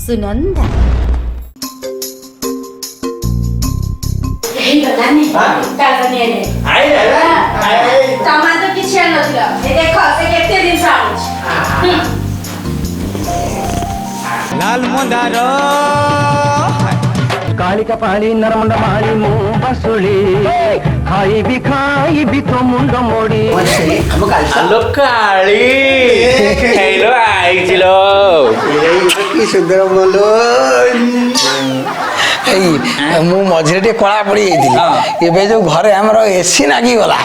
Sunanda. लाल मंदार कालिका पाली नरमुंड माली मु बसुली खाई भी तो मुंड मोड़ी हेलो काली हेलो आइजिलो कि सुंदर बोलो मु मझे टे कला पड़ी जाइए एबे जो घरे हमर एसी नागी गला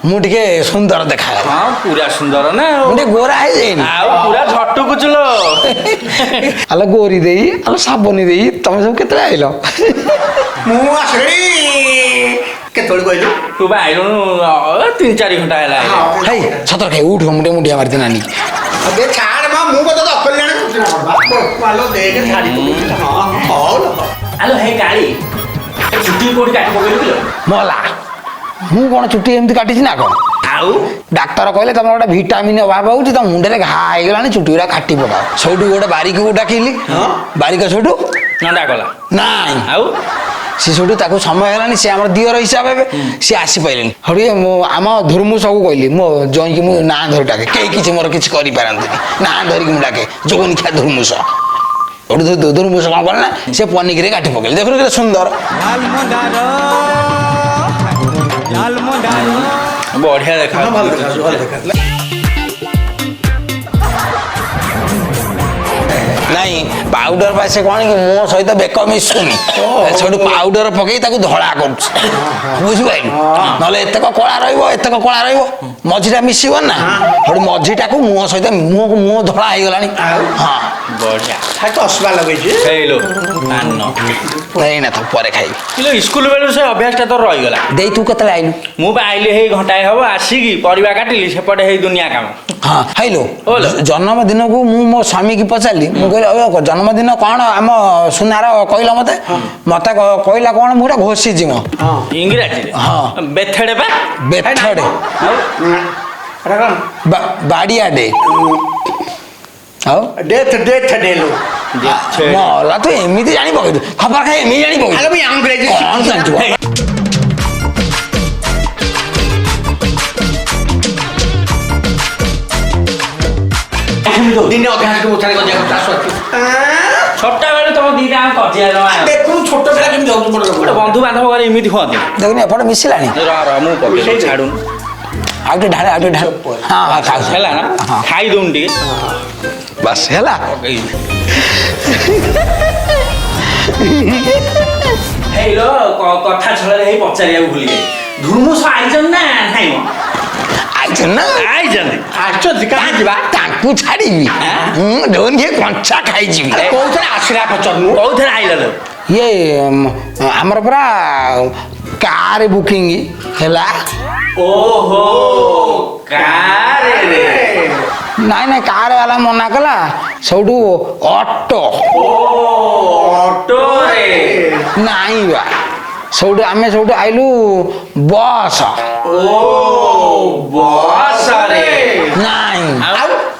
मु टिके सुंदर देखा हां पूरा सुंदर ना मुटे गोरा है जेन आ पूरा झट्टू कुचलो अल गोरी देई अल साबनी देई तमे सब केतले आइलो मु आसड़ी केतोल कहलु तू बा आइलो 3-4 घंटा हैला हे छतर खाई उठ मुटे मुटिया मारते नानी अबे छाड़ मा मु को तो अकल जाने वालो देख छाड़ी तो हां हेलो हे काली छुट्टी कोड काट पकेलु किलो मला मु कोन छुट्टी एमती काटिछि ना कोन आउ डाक्टर कहले तमर गोटा विटामिन अभाव होउछि त मुंडे घा आइ गलानी छुट्टीरा काटी पकाओ सौडू गोटे बारीक को डाकिली बारीक सौडू नंडा कला नाइ आउ सी सौडू ताको समय हेलानी से हमर दियर हिसाब हेबे से आसी पाइलेनी हडी मो आम धर्मु सब कहली मो जई कि मु ना धरि डाके केही किछि मोर किछि करि पारंतनी ना धरि कि मु डाके जोगनी खा धर्मु स ओडू धर्मु स कोन ना से पनिक रे काटी पकेली देखो के सुंदर लाल मंदार बढ़िया देखा भल देखा नहीं पाउडर पासे कौन कि मो सहित बेक मिसुनी छोटू पाउडर पकई ताकू धड़ा कर बुझी पाइलु नले एतक कला रहइबो एतक कला रहइबो मझिटा मिसिबो ना छोटू मझिटा को मुंह सहित मुंह धड़ा आइ गलानी हां बढ़िया खाइ तो असबा लगै छै हेलो आनो नहीं ना तो परे खाई किलो स्कूल बेलु से अभ्यास ता तो रहि गला देई तू केतले आइलु मु बा आइले हे घंटाए हबो आसीगी परिवा काटिली सेपटे हे दुनिया काम हां हेलो ओलो जन्मदिन को मु मो स्वामी की पचाली मु कहले जन्मदिन कौन आम सुनार कहला मते मते कहला कौन मुरा घोषी जिमो इंग्रजी हां बेथड़े बा बेथड़े बाड़िया डे आओ डेथ डेलो मोला तो एमिति जानी पकड़ खबर खाए एमिति जानी पकड़ अरे भाई अंग्रेजी कौन जानछु दिन अभ्यास को उठाने को जाको छोटा बेले तुम दीटा कजिया रमा देखु छोट पिला केम जाउ बड़ बंधु बांधव करे एमिति होती देखनी एपटे मिसिलानी र मु पके छाडू आउटे ढाले हां हां खाऊ हैला ना खाई दोंडी बस हैला हेलो कथा छले हे पचारिया भूली गई धुरमुस आइजन ना नाही म आइजन ना आइजन आछो दिका जिबा ताकू छाड़ीबी ढोन के कंचा खाई जीबी कोथरे आसरा पचनु कोथरे आइललो ये हमर पूरा कार बुकिंग हैला ओहो कार रे नहीं नहीं कार वाला मना कला सौडू ऑटो ऑटो रे नहीं बा सौडू आमे सौडू आइलु बस ओ बस रे नहीं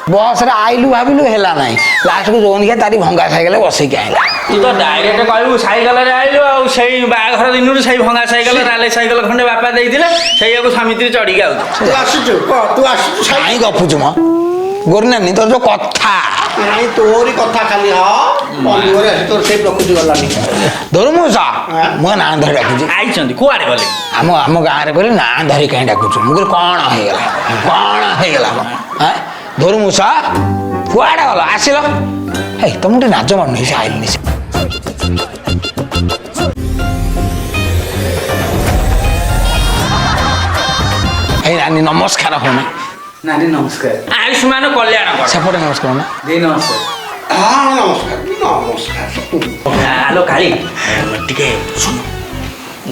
बस रे आइलु भाबिलु हेला नहीं लास्ट को जोन के तारी भंगा साइकिल बसे के आइला तू तो डायरेक्ट कहू साइकिल रे आइलु आ सेई बाघर दिनु सेई भंगा साइकिल राले साइकिल खंडे बापा देइथिले सेई को समिति चढ़ी गया तू आसु तू आसु साई गपुछु म गोरनानी तोर जो कथा नहीं तोरी कथा खाली ह बंधुरे आसी तोर से प्रकृति गलानी धर्मुसा मो ना धरि डाकुछु आइचंदी कुआडे बोले आम गाँव में कहले ना धरी कहीं डाकुछु मुझे कौन हो गला हाँ धर्मुसा कुआडे गल आसिल हे तुम गोटे नाच मारु से आइलनि हे नानी नमस्कार हो ना नानी नमस्कार आयुष्मान कल्याण कर सेपटे नमस्कार ना दे नमस्कार हां नमस्कार हेलो काली टिके सुन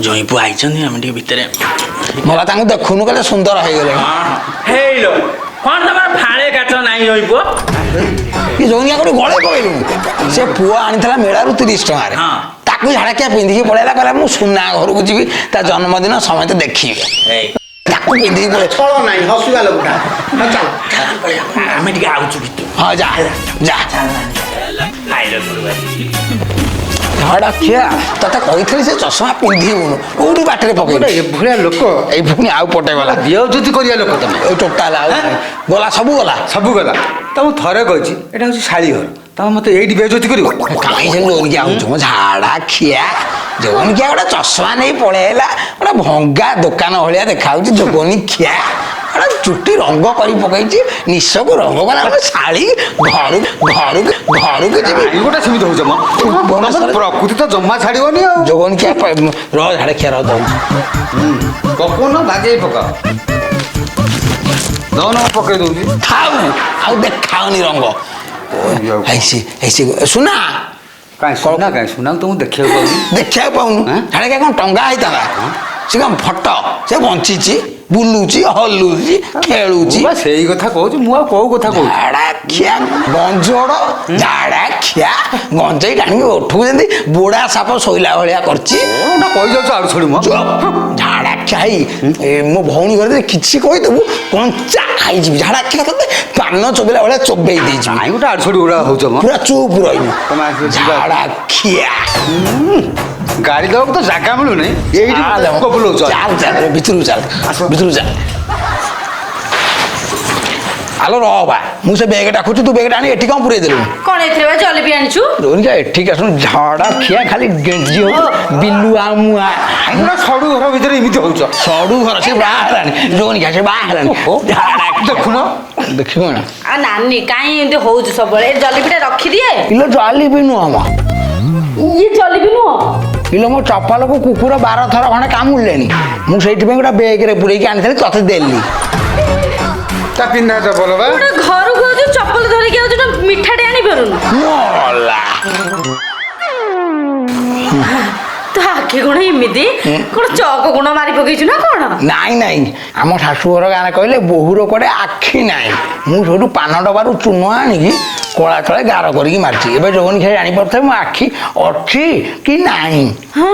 जई पु आइचंदी हम टिके भितरे मला तांको देखुनु कले सुंदर हो गले हेलो कोन तमर फाळे काट नाही जई पु ये जोनिया को गळे पइलु से पुआ आनिथला मेळा रु 30 टका रे हां ताकू झाड़ा क्या पिंधी पळेला कहला मु सुना घर को जीवी ता जन्मदिन समय तो देखिबे ताकू पिंधी पळे छळ नाही हसुगा लोकटा चल आमे टिके आउछु भितर हां जा जा हाय ଝାଡ଼ା ଖିଆ ତତେ କହିଥିଲି ସେ ଚଷମା ପିନ୍ଧିବୁନୁ କୋଉଠି ବାଟରେ ପକେଇବୁ ଏଭଳିଆ ଲୋକ ଏଇ ପୁଣି ଆଉ ପଟେ ଗଲା ଦିଅଯୁତି କରିବା ଲୋକ ତମେ ଏଇ ଟୋଟାଲ ଆଉ ଗଲା ସବୁ ଗଲା ତମକୁ ଥରେ କହିଛି ଏଇଟା ହଉଛି ଶାଳି ଘର ତମେ ମତେ ଏଇଠି ବେଜତି କରିବ କାହିଁ ସେ ଜୋନିକି ଆଉଛୁ ମୋ ଝାଡ଼ା ଖିଆ ଜୋନିକିଆ ଗୋଟେ ଚଷମା ନେଇ ପଳେଇଲା ଗୋଟେ ଭଙ୍ଗା ଦୋକାନ ଭଳିଆ ଦେଖାଯାଉଛି ଜୋନି ଖିଆ ଗୋଟେ ଚୁଟି ରଙ୍ଗ କରି ପକେଇଛି ନିଶକୁ ରଙ୍ଗ କଲା ଶାଳି ଘରକୁ ଯିବି ଗୋଟେ ସେମିତି ହଉଛ ପ୍ରକୃତି ତ ଜମା ଛାଡ଼ିବନି ଆଉ ଜୋନି ଖିଆ ର ଝାଡ଼ା ଖିଆ ର ଦଉଛି ପକଉନ ବାଗେଇ ପକାଅ ଦଉନ ପକେଇ ଦଉଛି ଖାଉ ଆଉ ଦେଖାଉନି ରଙ୍ଗ ସୁନା କାଇଁ ସୁନା ତମକୁ ଦେଖିବାକୁ ପାଉନୁ ଝାଡ଼ା କଣ ଟଙ୍ଗା ହେଇଥାନ୍ତା ସେ କଣ ଫଟୋ ସେ ବଞ୍ଚିଛି ବୁଲୁଛି ହଲୁଛି ଖେଳୁଛି ସେଇ କଥା କହୁଛି ମୁଁ ଆଉ କୋଉ କଥା କହୁଛି ଝାଡ଼ା ଖିଆ ଗଞ୍ଜଡ଼ ଝାଡ଼ା ଖିଆ ଗଞ୍ଜେଇ ଟାଣିକି ଉଠୁ ଯେମିତି ବୁଢ଼ା ସାପ ଶୋଇଲା ଭଳିଆ କରିଛି କହିଯାଉଛୁ ଆଉ ଛୋଡ଼ି ମୋ ଝାଡ଼ା ଖିଆ ମୋ ଭଉଣୀ ଘରେ କିଛି କହିଦେବୁ କଞ୍ଚା ଖାଇଯିବି ଝାଡ଼ା ଖିଆ ତତେ ପାନ ଚୋବେଇଲା ଭଳିଆ ଚୋବେଇ ଦେଇଛି ନାଇଁ ଗୋଟେ ଆଡ଼ୁ ଛୋଡ଼ି ଗୁଡ଼ା ହଉଛ ପୁରା ଚୁପ୍ ରହିବୁ ଝାଡ଼ା ଖିଆ ଗାଡ଼ି ଦେବାକୁ ତ ଜାଗା ମିଳୁନି ଏଇଠି ବୁଲଉଛ ଭିତରକୁ ଚାଲ ଆଲୋ ର ବା ମୁଁ ସେ ବେଗ ଡାକୁଛି ତୁ ବେଗଟା ଆଣି ଏଠି କଣ ପୁରେଇ ଦେଲୁ କଣ ଏଥିରେ ବା ଜଲେବି ଆଣିଛୁ ରୋନିକା ଏଠିକି ଆସୁନୁ ଝାଡ଼ା ଖିଆ ଖାଲି ଗେଞ୍ଜି ହଉ ବିଲୁଆ ମୁଆ ସଡୁ ଘର ଭିତରେ ଏମିତି ହଉଛ ସଡୁ ଘର ସେ ବାହା ହେଲାଣି ରୋନିକା ସେ ବାହା ହେଲାଣି ଦେଖୁନ ଦେଖିବ ନା ଆ ନାନୀ କାହିଁ ଏମିତି ହଉଛୁ ସବୁବେଳେ ଏ ଜଲେବିଟା ରଖିଦିଏ ଇଲୋ ଜଲେବି ନୁହଁ ମ ଇଏ ଜଲେବି ନୁହଁ ଇଲୋ ମୋ ଚପଲକୁ କୁକୁର 12 ଥର ଖଣ୍ଡେ କାମୁଡ଼ିଲେଣି ମୁଁ ସେଇଥିପାଇଁ ଗୋଟେ ବେଗରେ ପୁରେଇକି ଆଣିଥିଲି ତତେ ଦେଲି ତା ପିନ୍ଧା ଚପଲ ବା ଗୋଟେ ଘରକୁ ଆଉଛୁ ଚପଲ ଧରିକି ଆଉଛୁ ନା ମିଠାଟେ ଆଣି ପାରୁନୁ ମଲା ତୋ ଆଖି ଗୁଣ ଏମିତି କଣ ଚକ ଗୁଣ ମାରି ପକେଇଛୁ ନା କଣ ନାଇଁ ଆମ ଶାଶୁଘର ଗାଁରେ କହିଲେ ବୋହୁର କୁଆଡ଼େ ଆଖି ନାହିଁ ମୁଁ ସେଇଠୁ ପାନ ଡବାରୁ ଚୂନ ଆଣିକି କଳା ତଳେ ଗାର କରିକି ମାରିଛି ଏବେ ଯୋଉନି ଖାଇ ଜାଣିପାରୁଥାଏ ମୋ ଆଖି ଅଛି କି ନାହିଁ ହଁ